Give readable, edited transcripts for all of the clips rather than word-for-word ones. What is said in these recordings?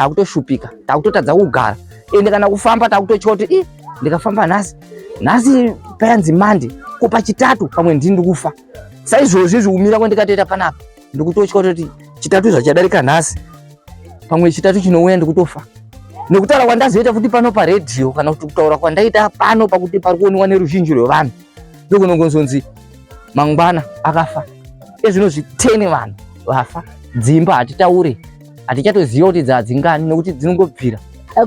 takutoshupika, takutotadza kugara. Ende kana kufamba takutotya kuti ndikafamba nhasi payanzi Mande kopa Chitatu pamwe ndiri kufa. Saizvozvi zviumira kwandikatoita panapa ndikutotya kuti Chitatu zvachadarika nhasi pamwe Chitatu chinouya ndikutofa. Nekutaura kwandazoita kuti pano paredhiyo kana kuti kutaura kwandaita pano pakuti pari kuonekwa neruzhinji rwevanhu ndokunongozonzi mangwana akafa. Ezvino zvitene vanhu vafa, dzimba hatitaure, hatichatoziva kuti dzadzingani nekuti dzinongobvira.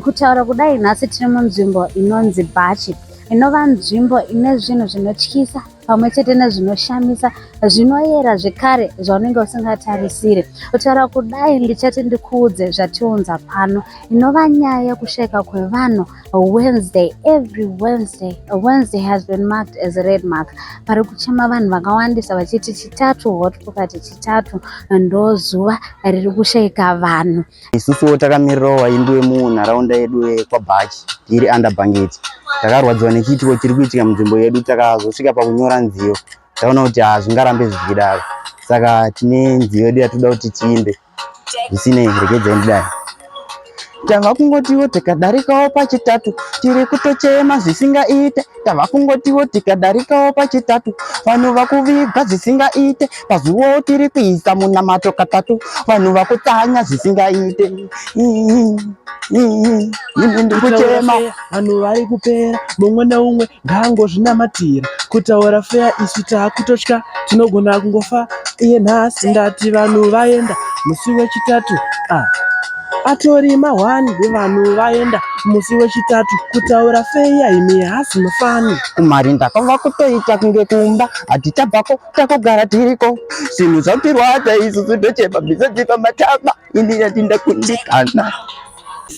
Kutaura kudai nhasi tiri munzvimbo inonzi Bhachi, inova nzvimbo ine zvinhu zvinotyisa pamwe chete nezvinoshamisa, zvinoyera zvekare zvaunenge usingatarisire. Kutaura kudai ndichati ndikuudze zvatiunza pano, inova nyaya yekusheka kwevanhu. Wednesday, every Wednesday has been marked as a red mark. Pari kuchema vanhu vakawandisa vachiti Chitatu hotpokati Chitatu ndozuva riri kusheka vanhu. Isusu takamirirawo vaimbi vemunharaunda yedu kwaBhachi tiri under bangeti. Takarwadziwa nechiitiko chiri kuitika munzvimbo yedu, takazosvika pakunyora nziyo taona kuti hazvingarambe zvichidaro. Saka tine nziyo yedu yatoda kuti tiimbe. Zvisinei, regedzai ndidai. Tava kungotiwo tikadarikawo paChitatu, tiri kutochema zvisingaite. Tava kungotiwo tikadarikawo paChitatu, vanhu vakuviga zvisingaite. Pazuva tiri kuisa munamato katatu, vanhu vakutsanya zvisingaite. Ndikuchema vanhu vari kupera, mumwe neumwe ngaangozvinamatira. Kutaura feya isu taakutotya, tinogona kungofa iye nhasi. Ndati vanhu vaenda musi weChitatu, atori mahwani vevanhu vaenda musi weChitatu. Kutaura feya imi hasi mufani. kumari ndakava kutoita kunge kumba, hatichabvako takugara tiriko. Zvinhu zvatirwadza isusu ndochema bhisadzi pamatama, ini ndati ndakundikana.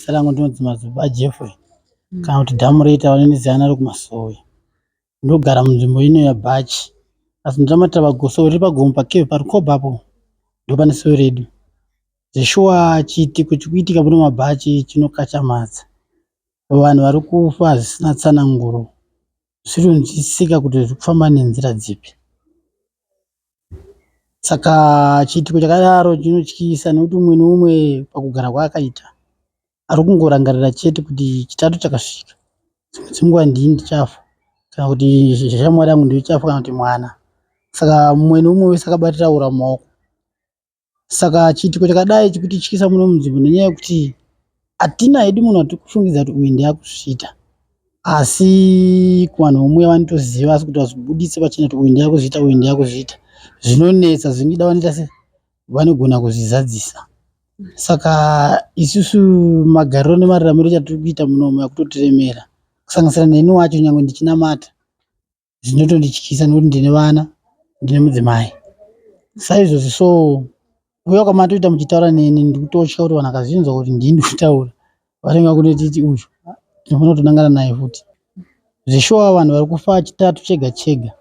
Salangu ndinonzi Mazuba Jeffrey, kana kuti dhamu reita vanondiziva ari kuMasowe. Ndogara munzvimbo ino yaBhachi, asi ndamatira paGoso riri pagomo pakeve parikobapo ndopane sowe redu. Zveshuwa chiitiko chikuitika muno maBhachi chinokachamadza. Vanhu vari kufa zvisina tsananguro, zviri kunzwisisika kuti zviri kufamba nenzira dzipi. Saka chiitiko chakadaro chinotyisa nekuti umwe neumwe pakugara kwaakaita ari kungorangarira chete kuti Chitatu chakasvika. Dzimwe ndini ndichafa kana kuti shamwari yangu ndichafa kana kuti mwana. Saka mumwe neumwe wese akabatira ura mumaoko. Saka chiitiko chakadai chikutityisa muno munzvimbo nenyaya yekuti hatina hedu munhu atiri kushungidza kuti uyu ndiye akuzviita, asi kuvanhu vomwe vanotoziva asi kuti vazvibudise pachena kuti uyu ndiye akuzviita, uyu ndiye akuzviita. Zvinonetsa, zvingida vanoita se vanogona kuzvizadzisa. Saka isusu magariro nemararamiro chatiri kuita munomu yakutotiremera, kusanganisira neni wacho nyangwe ndichinamata zvinotondityisa nekuti ndine vana, ndine mudzimai. Saizvozvo so uye kwamatoita muchitaura neni ndikutotya kuti vanhu akazvinzwa kuti ndini ndikutaura varenga kunotiti uyu tinofana kutonangana naye futi. Zveshuwa vanhu vari kufa Chitatu chega chega.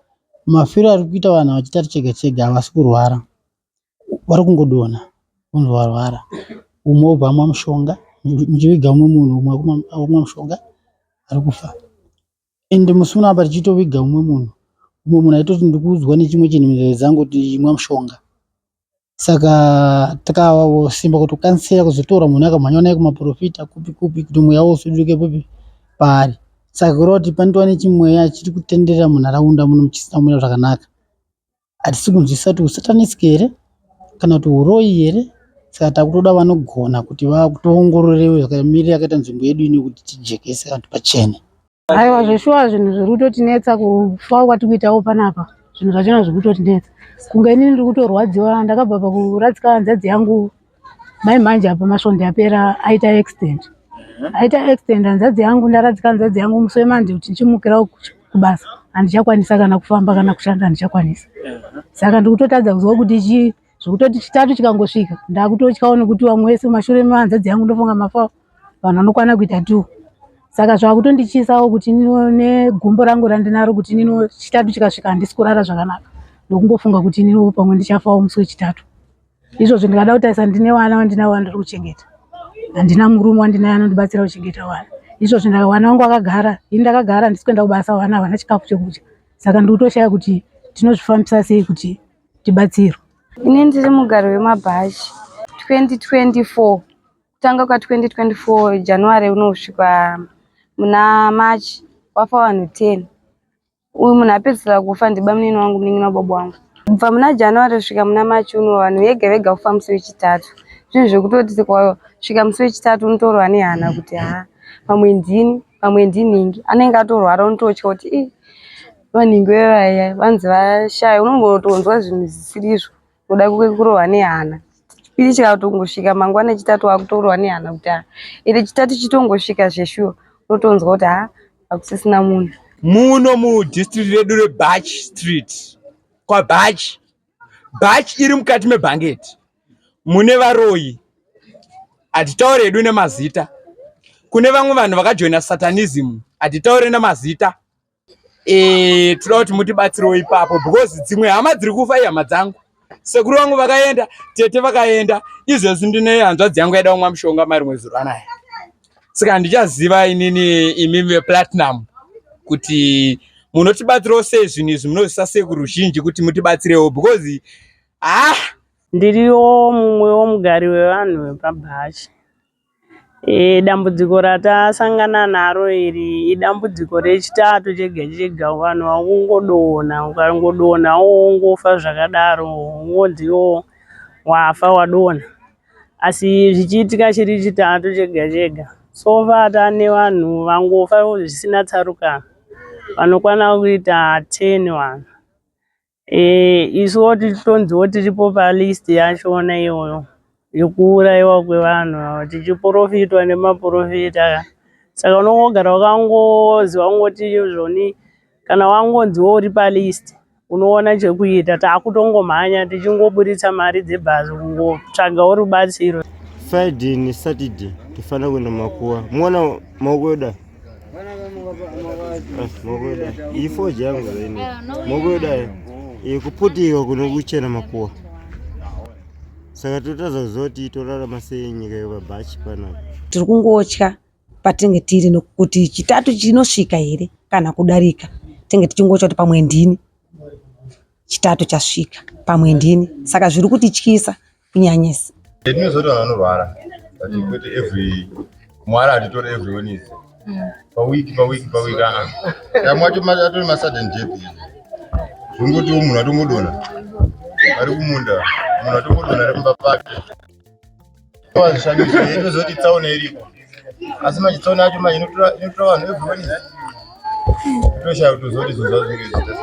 Mafiro ari kuita vanhu vaChitatu chega chega havasi kurwara, vari kungodonha kunzi varwara. Umwe obva amwa mushonga, muchiviga umwe munhu, umwe akumwa mushonga ari kufa. Ende musi unoapa tichitoviga umwe munhu aitoti ndikuudzwa nechimwe chinhu munzeve dzangu kuti imwa mushonga. Saka takasimba kuti ukansera kuzotora munhu akamhanya naye kumaprofita kupi kuti mweya usuduke pupi paari. Saka kureva kuti panotova nechimweya chiri kutenderera munharaunda muno muchisina kumira zvakanaka. Hatisi kunzwisisa kuti usatanisi here kana kuti uroyi here. Saka takutoda vanogona kuti vakutoongororewo zvakamirira yakaita nzvimbo yedu ino kuti tijekese vanhu pachene. Aiwa, zveshuwa zvinhu zviri kutotinetsa kufa kwatiri kuitawo panapa, zvinhu zvachona zviri kutotinetsa. Kunge inini ndiri kutorwadziwa, ndakabva pakuradzika hanzvadzi yangu mai manje apa masvondo apera aita accident. Hanzvadzi yangu, ndaradzika hanzvadzi yangu musi weMande kuti ndichimukirawo kubasa, handichakwanisa kana kufamba kana kushanda handichakwanisa. Saka ndiri kutotadza kuzwa kuti zvokutoti Chitatu chikangosvika ndakutotyawo nekuti vamwe vese mashure mehanzvadzi yangu ndofunga mafawo vanhu vanokwana kuita 2. Saka zvakutondichisawo kuti negumbo rangu randinaro kuti Chitatu chikasvika handisi kurara zvakanaka, ndokungofunga kuti niniwo pamwe ndichafawo musi weChitatu. Izvozvo ndingada kutarisa ndine vana vandinawo vandiri kuchengeta, handina murume wandinaye anondibatsira kuchengeta vana. Izvozvo vana vangu vakagara, ini ndakagara handisi kuenda kubasa, vana havana chikafu chekudya. Saka ndiri kutoshaya kuti tinozvifambisa sei kuti tibatsirwe. Ini ndiri mugari weMabhachi 2024 kutanga kwa 2024 January unosvika muna March wafa vanhu 10. Uyu munhu apedzisira kufa ndibamunini wangu munin'ina wababa wangu. Kubva muna January kusvika muna March uno vanhu vega vega kufa musi wechitatu. Zvinhu zvekutoti kusvika musi wechitatu unotorwa nehana kuti pamwe ndiningi anenge atorwara unototya kuti vanhingi vevaya vanzi vashaya. Unongotonzwa zvinhu zvisirizvo kuda kurohwa nehana. Chipiri chikatongosvika mangwana echitatu wakutorwa nehana kuti iri chitatu chitongosvika zveshuwa unotonzwa kuti hakusisina munhu. Muno mudistrict redu reBhachi street kwaBhachi. Bhachi iri mukati meBhangeti. Mune varoyi. Hatitaure hedu nemazita. Kune vamwe vanhu vakajoina satanism. Hatitaure nemazita. Toda kuti mutibatsirewo ipapo because dzimwe hama dziri kufa ihama dzangu. Sekuru vangu vakaenda, tete vakaenda. Izvezvi ndine hanzvadzi yangu yaida kumwa mushonga mari mwezi ranaya. Saka ndichaziva inini imi vePlatinum kuti munotibatsirawo sei zvinhu izvi munozvisa sekuru zhinji kuti mutibatsirewo because ndiriwo mumwewo mugari wevanhu vepaBhachi. Dambudziko ratasangana naro iri idambudziko rechitatu chega chega. Vanhu vakungodonha, ukangodonha wongofa zvakadaro, wonziwo wafa wadonha. Asi zvichiitika chiri chitatu chega chega. So tane vanhu vangofa zvisina tsarukano. Vanokwana kuita 10 vanhu. Isuwo titonziwo tiripo palist yachona iyoyo yekuurayiwa kwevanhu tichiprofitwa nemaprofita. Saka unongogara wakangoziva kungoti zvoni kana wangonziwo uri palist unoona chekuita. Takutongomhanya tichingoburitsa mari dzebhazi kungotsvagawo rubatsiro. Friday ni Saturday tifana kuenda makuwa. Muona makuwa Mogoda. Ifo jangu zaini. Mogoda. Kuputika kunokuchena makuwa. Saka totaza zoti torara masei nyika yeBhachi panapa. Tiri kungotya patinenge tiri nokuti chitatu chinosvika here kana kudarika. Tinenge tichingotya kuti pamwe ndini chitatu chasvika pamwe ndini. Saka zviri kutityisa kunyanyisa. Tinozoti vanhu vanorwara. Kuti every mwara atitori every Wednesday. Pawiki. Yamwacho matori masudden death. Zvingoti munhu atongodona. Ari kumunda. Munhu atongodona ari kumba pake. Wazvishamisa tinozoti tsaona iriko. Asi machitsaona acho inotora vanhu every Wednesday. Toshaya kutozoti zvinhu zvazvinenge zvichiita.